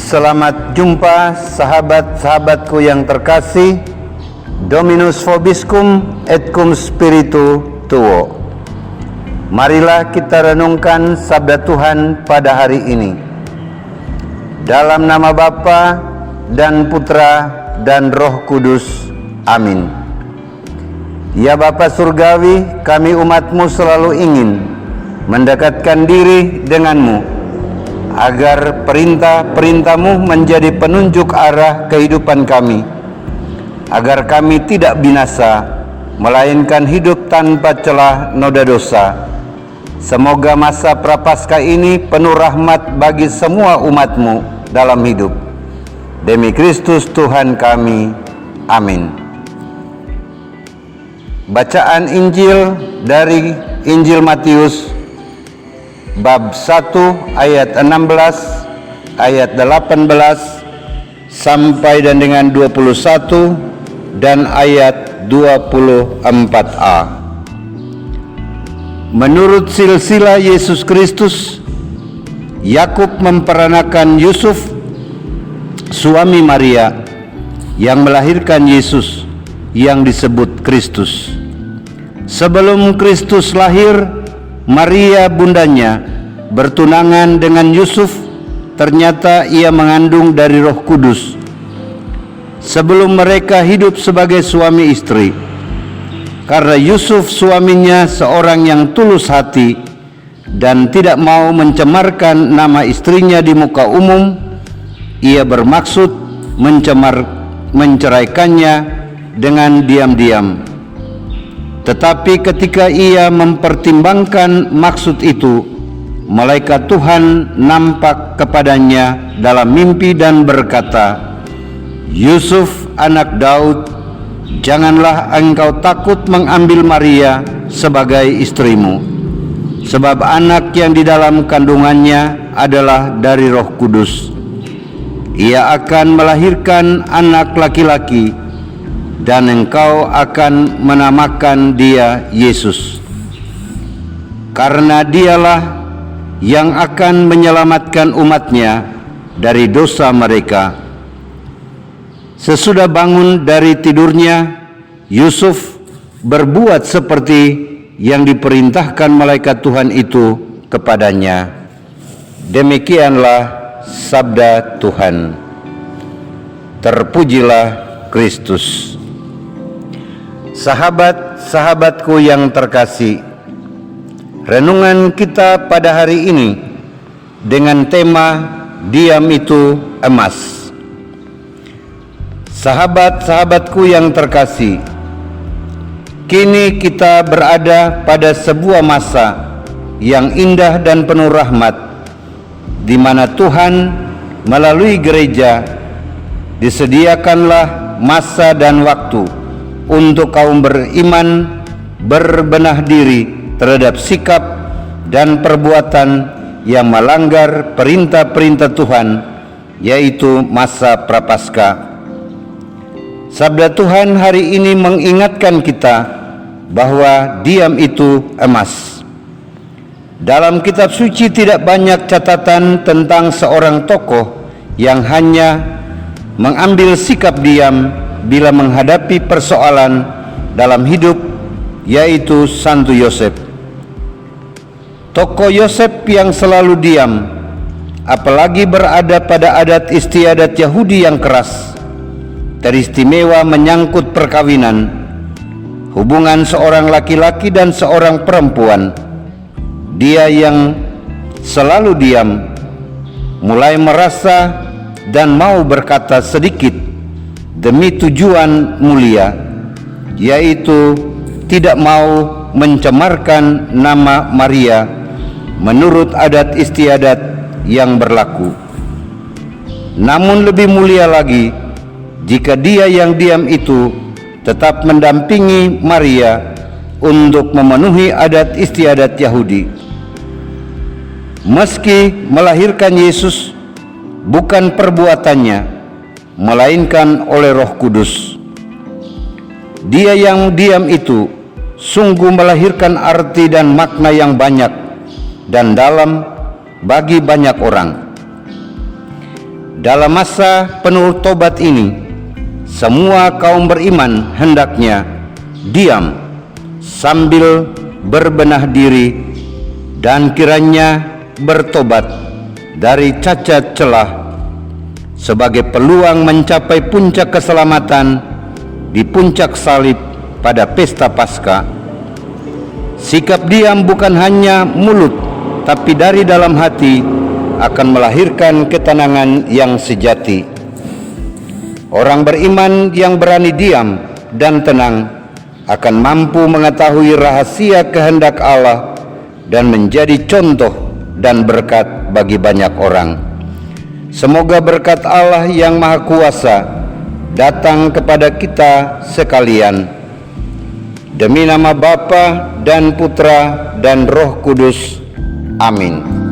Selamat jumpa sahabat-sahabatku yang terkasih. Dominus vobiscum et cum spiritu tuo. Marilah kita renungkan sabda Tuhan pada hari ini. Dalam nama Bapa dan Putra dan Roh Kudus. Amin. Ya Bapa Surgawi, kami umat-Mu selalu ingin mendekatkan diri dengan-Mu, agar perintah-perintah-Mu menjadi penunjuk arah kehidupan kami, agar kami tidak binasa, melainkan hidup tanpa celah noda dosa. Semoga masa Prapaskah ini penuh rahmat bagi semua umat-Mu dalam hidup. Demi Kristus Tuhan kami. Amin. Bacaan Injil dari Injil Matius bab 1 ayat 16, ayat 18 sampai dan dengan 21 dan ayat 24a. Menurut silsilah Yesus Kristus, Yakub memperanakan Yusuf, suami Maria, yang melahirkan Yesus yang disebut Kristus. Sebelum Kristus lahir, Maria bundanya bertunangan dengan Yusuf. Ternyata ia mengandung dari Roh Kudus. Sebelum mereka hidup sebagai suami istri, karena Yusuf suaminya seorang yang tulus hati dan tidak mau mencemarkan nama istrinya di muka umum, ia bermaksud menceraikannya dengan diam-diam. Tetapi ketika ia mempertimbangkan maksud itu, malaikat Tuhan nampak kepadanya dalam mimpi dan berkata, "Yusuf anak Daud, janganlah engkau takut mengambil Maria sebagai istrimu, sebab anak yang di dalam kandungannya adalah dari Roh Kudus. Ia akan melahirkan anak laki-laki, dan engkau akan menamakan dia Yesus, karena dialah yang akan menyelamatkan umatnya dari dosa mereka." Sesudah bangun dari tidurnya, Yusuf berbuat seperti yang diperintahkan malaikat Tuhan itu kepadanya. Demikianlah sabda Tuhan. Terpujilah Kristus. Sahabat-sahabatku yang terkasih, renungan kita pada hari ini dengan tema diam itu emas. Sahabat-sahabatku yang terkasih, kini kita berada pada sebuah masa yang indah dan penuh rahmat, di mana Tuhan melalui gereja disediakanlah masa dan waktu untuk kaum beriman berbenah diri terhadap sikap dan perbuatan yang melanggar perintah-perintah Tuhan, yaitu masa Prapaskah. Sabda Tuhan hari ini mengingatkan kita bahwa diam itu emas. Dalam kitab suci tidak banyak catatan tentang seorang tokoh yang hanya mengambil sikap diam bila menghadapi persoalan dalam hidup, yaitu Santo Yosef. Tokoh Yosef yang selalu diam, apalagi berada pada adat istiadat Yahudi yang keras, teristimewa menyangkut perkawinan, hubungan seorang laki-laki dan seorang perempuan. Dia yang selalu diam, mulai merasa dan mau berkata sedikit demi tujuan mulia, yaitu tidak mau mencemarkan nama Maria menurut adat istiadat yang berlaku. Namun lebih mulia lagi jika dia yang diam itu tetap mendampingi Maria untuk memenuhi adat istiadat Yahudi. Meski melahirkan Yesus bukan perbuatannya, melainkan oleh Roh Kudus. Dia yang diam itu sungguh melahirkan arti dan makna yang banyak dan dalam bagi banyak orang. dalam masa penuh tobat ini, semua kaum beriman hendaknya diam sambil berbenah diri dan kiranya bertobat dari cacat celah sebagai peluang mencapai puncak keselamatan di puncak salib pada pesta Paskah. Sikap diam bukan hanya mulut, tapi dari dalam hati akan melahirkan ketenangan yang sejati. Orang beriman yang berani diam dan tenang akan mampu mengetahui rahasia kehendak Allah dan menjadi contoh dan berkat bagi banyak orang. Semoga berkat Allah yang Maha Kuasa datang kepada kita sekalian. Demi nama Bapa dan Putra dan Roh Kudus. Amin.